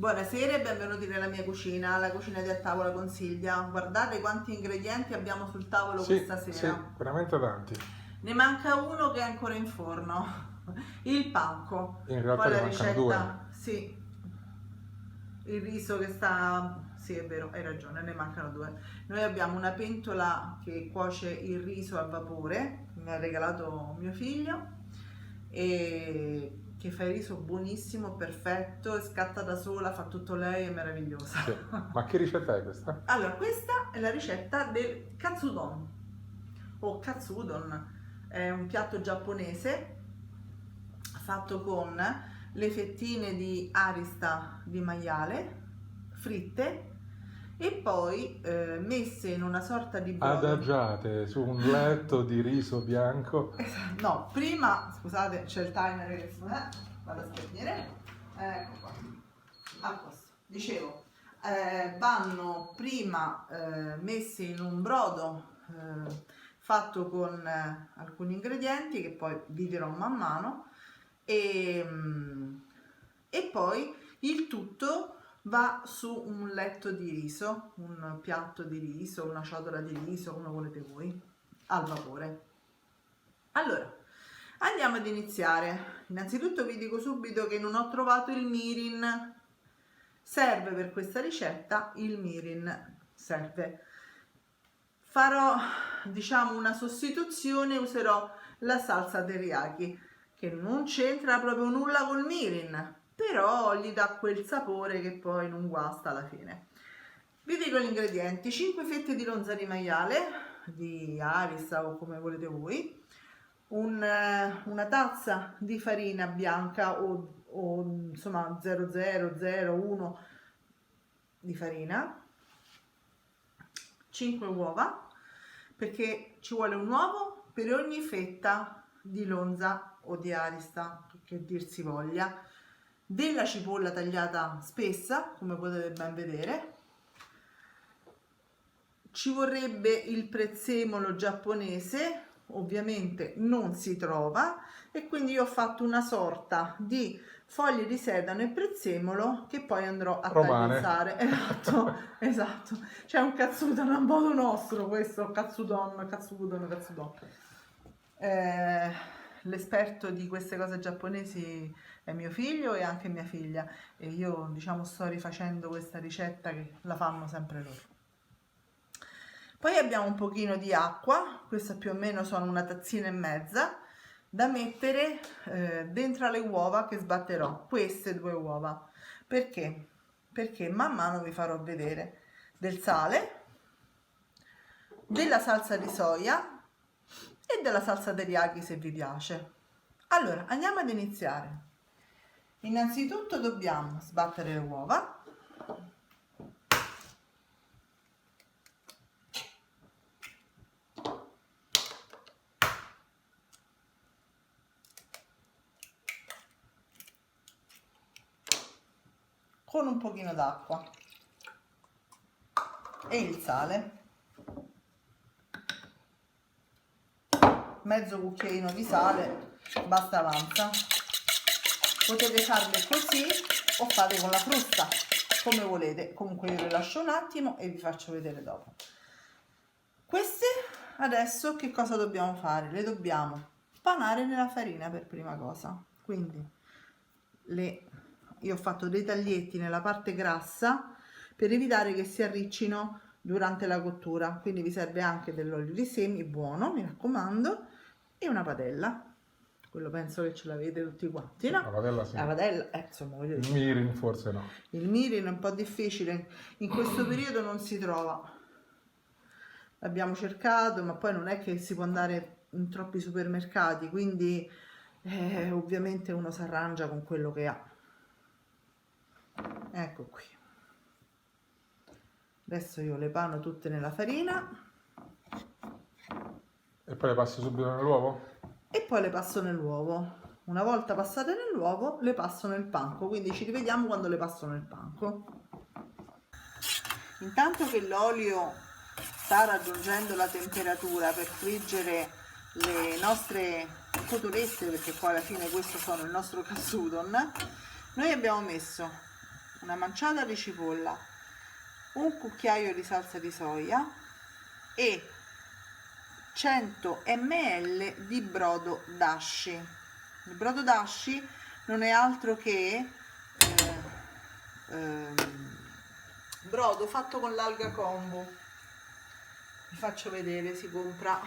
Buonasera e benvenuti nella mia cucina, la cucina di A Tavola con Silvia. Guardate quanti ingredienti abbiamo sul tavolo questa sera. Sì, veramente tanti. Ne manca uno che è ancora in forno, il panco. In realtà Poi ne la mancano ricetta, sì, il riso che sta, sì è vero, hai ragione, ne mancano due. Noi abbiamo una pentola che cuoce il riso a vapore, mi ha regalato mio figlio, e che fa il riso buonissimo, perfetto, scatta da sola, fa tutto lei, è meravigliosa. Sì. Ma che ricetta è questa? Allora, questa è la ricetta del katsudon o katsudon, è un piatto giapponese fatto con le fettine di arista di maiale fritte e poi messe in una sorta di brodo. Adagiate su un letto di riso bianco. No, prima, scusate, c'è il timer che vado a spegnere. Ecco qua. A posto. Dicevo, vanno prima messi in un brodo fatto con alcuni ingredienti che poi vi dirò man mano e poi il tutto va su un letto di riso, un piatto di riso, una ciotola di riso, come volete voi, al vapore. Allora, andiamo ad iniziare. Innanzitutto vi dico subito che non ho trovato il mirin. Serve per questa ricetta il mirin, serve. Farò, diciamo, una sostituzione, userò la salsa teriyaki, che non c'entra proprio nulla col mirin, però gli dà quel sapore che poi non guasta alla fine. Vi dico gli ingredienti: 5 fette di lonza di maiale, di arista o come volete voi, una tazza di farina bianca o insomma 0001 di farina, 5 uova, perché ci vuole un uovo per ogni fetta di lonza o di arista, che dir si voglia, della cipolla tagliata spessa, come potete ben vedere. Ci vorrebbe il prezzemolo giapponese, ovviamente non si trova, e quindi io ho fatto una sorta di foglie di sedano e prezzemolo che poi andrò a tagliare. Esatto. C'è un katsudon a modo nostro, questo katsudon. L'esperto di queste cose giapponesi è mio figlio e anche mia figlia, e io, diciamo, sto rifacendo questa ricetta che la fanno sempre loro. Poi abbiamo un pochino di acqua, questa più o meno sono una tazzina e mezza, da mettere dentro le uova che sbatterò, queste 2 uova. Perché? Perché man mano vi farò vedere del sale, della salsa di soia e della salsa teriyaki se vi piace. Allora, andiamo ad iniziare. Innanzitutto dobbiamo sbattere le uova. Con un pochino d'acqua e il sale, mezzo cucchiaino di sale basta, avanza. Potete farle così o fate con la frusta, come volete. Comunque io le lascio un attimo e vi faccio vedere dopo. Queste adesso che cosa dobbiamo fare? Le dobbiamo panare nella farina per prima cosa, quindi io ho fatto dei taglietti nella parte grassa per evitare che si arriccino durante la cottura, quindi vi serve anche dell'olio di semi buono, mi raccomando, e una padella. Quello penso che ce l'avete tutti quanti, no? La padella sì. La padella, insomma, voglio dire. Il mirin forse no. Il mirin è un po' difficile, in questo periodo non si trova. L'abbiamo cercato, ma poi non è che si può andare in troppi supermercati, quindi ovviamente uno si arrangia con quello che ha. Ecco qui. Adesso io le pano tutte nella farina E poi le passi subito nell'uovo? e poi le passo nell'uovo. Una volta passate nell'uovo le passo nel panco, quindi ci rivediamo quando le passo nel panco. Intanto che l'olio sta raggiungendo la temperatura per friggere le nostre cotolette, perché poi alla fine questo sono il nostro katsudon, noi abbiamo messo una manciata di cipolla, un cucchiaio di salsa di soia e 100 ml di brodo dashi. Il brodo dashi non è altro che brodo fatto con l'alga kombu. Vi faccio vedere, si compra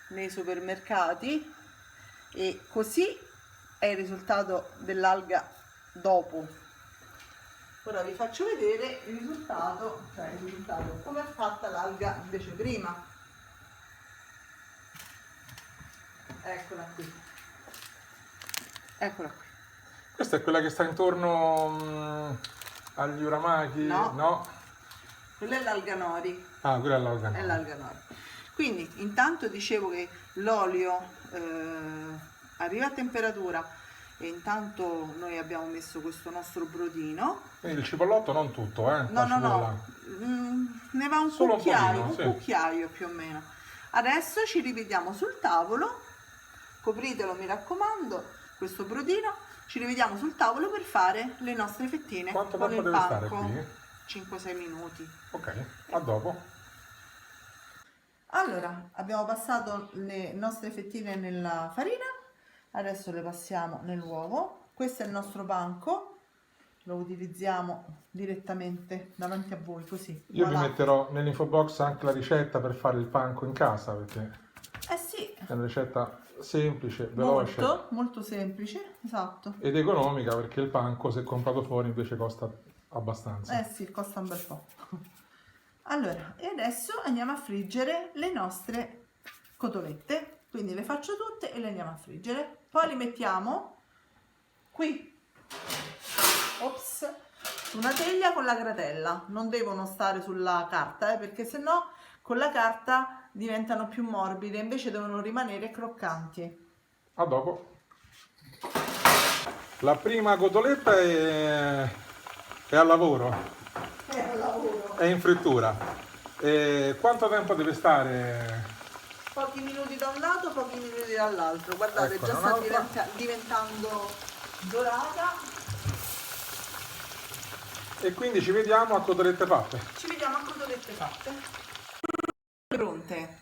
nei supermercati e così è il risultato dell'alga dopo. Ora vi faccio vedere il risultato, come è fatta l'alga invece prima. Eccola qui. Eccola qui. Questa è quella che sta intorno agli uramaki? No. Quella è l'alga nori. Ah, quella è l'alga È nori. l'alga nori. Quindi intanto dicevo che l'olio arriva a temperatura e intanto noi abbiamo messo questo nostro brodino. Quindi il cipollotto non tutto, No, ne va un Solo cucchiaio, un pochino, sì. un cucchiaio più o meno. Adesso ci rivediamo sul tavolo, copritelo mi raccomando, questo brodino, ci rivediamo sul tavolo per fare le nostre fettine Quanto con tempo il deve stare panko. qui? 5-6 minuti. Ok, a dopo. Allora, abbiamo passato le nostre fettine nella farina, adesso le passiamo nell'uovo. Questo è il nostro panko, lo utilizziamo direttamente davanti a voi, così. Io vi Voilà. metterò nell'info box anche la ricetta per fare il panko in casa, perché Eh sì, è una ricetta semplice, veloce molto semplice, esatto. ed economica, perché il panko, se comprato fuori, invece costa abbastanza. Eh sì, costa un bel po'. Allora, e adesso andiamo a friggere le nostre cotolette. Quindi le faccio tutte e le andiamo a friggere. Poi li mettiamo qui, ops, su una teglia con la gratella. Non devono stare sulla carta, perché sennò con la carta diventano più morbide, invece devono rimanere croccanti. A dopo. La prima cotoletta è al lavoro, È al lavoro. è in frittura. E quanto tempo deve stare? Pochi minuti da un lato, pochi minuti dall'altro. Guardate, Ecco, già sta un'altra. diventando dorata. E quindi ci vediamo a cotolette fatte. Ci vediamo a cotolette fatte. Pronte.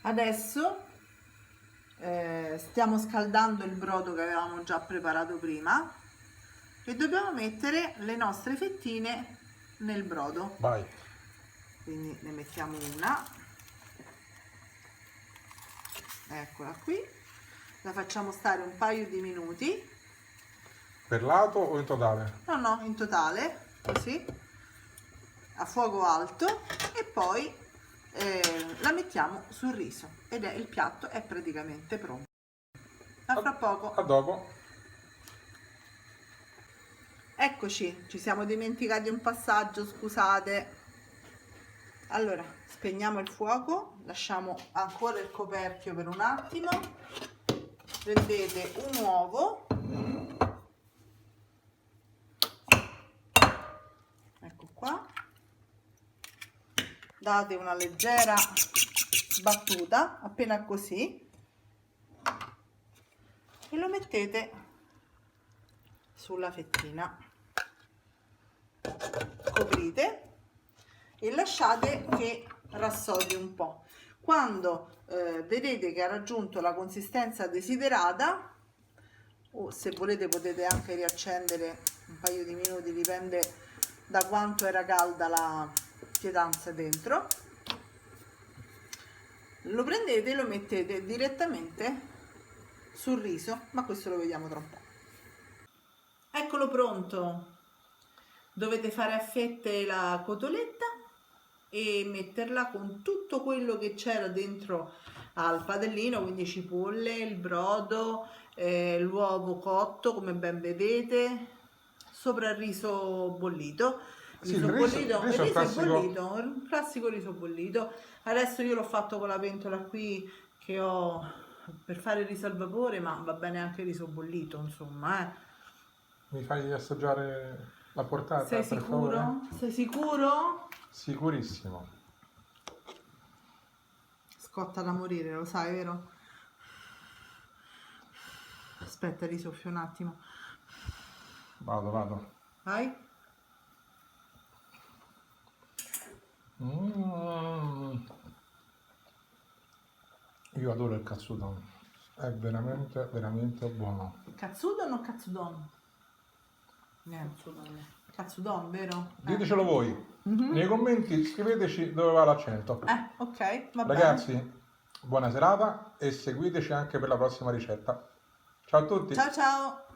Adesso stiamo scaldando il brodo che avevamo già preparato prima e dobbiamo mettere le nostre fettine nel brodo. Vai. Quindi ne mettiamo una, eccola qui, la facciamo stare un paio di minuti, Per lato o in totale? no, in totale, così, a fuoco alto, e poi la mettiamo sul riso ed il piatto è praticamente pronto. A fra poco. A dopo. Eccoci, ci siamo dimenticati un passaggio, scusate. Allora, spegniamo il fuoco, lasciamo ancora il coperchio per un attimo, prendete un uovo, ecco qua, date una leggera battuta, appena così, e lo mettete sulla fettina, coprite e lasciate che rassodi un po'. Quando vedete che ha raggiunto la consistenza desiderata, o se volete potete anche riaccendere un paio di minuti, dipende da quanto era calda la pietanza dentro, lo prendete e lo mettete direttamente sul riso, ma questo lo vediamo tra un po'. Eccolo pronto. Dovete fare a fette la cotoletta e metterla con tutto quello che c'era dentro al padellino, quindi cipolle, il brodo, l'uovo cotto come ben vedete, sopra il riso bollito. Il riso è bollito, un classico riso bollito. Adesso io l'ho fatto con la pentola qui che ho per fare il riso al vapore, ma va bene anche il riso bollito, insomma. Mi fai assaggiare la portata? Sei per sicuro? favore? Sei sicuro? Sicurissimo. Scotta da morire, lo sai, vero? Aspetta, risoffio un attimo. Vado. Vai. Io adoro il katsudon, è veramente veramente buono. Katsudon o katsudon? Katsudon, vero? Ditecelo voi, nei commenti scriveteci dove va l'accento. Ok, va bene. Ragazzi, buona serata e seguiteci anche per la prossima ricetta. Ciao a tutti! Ciao ciao!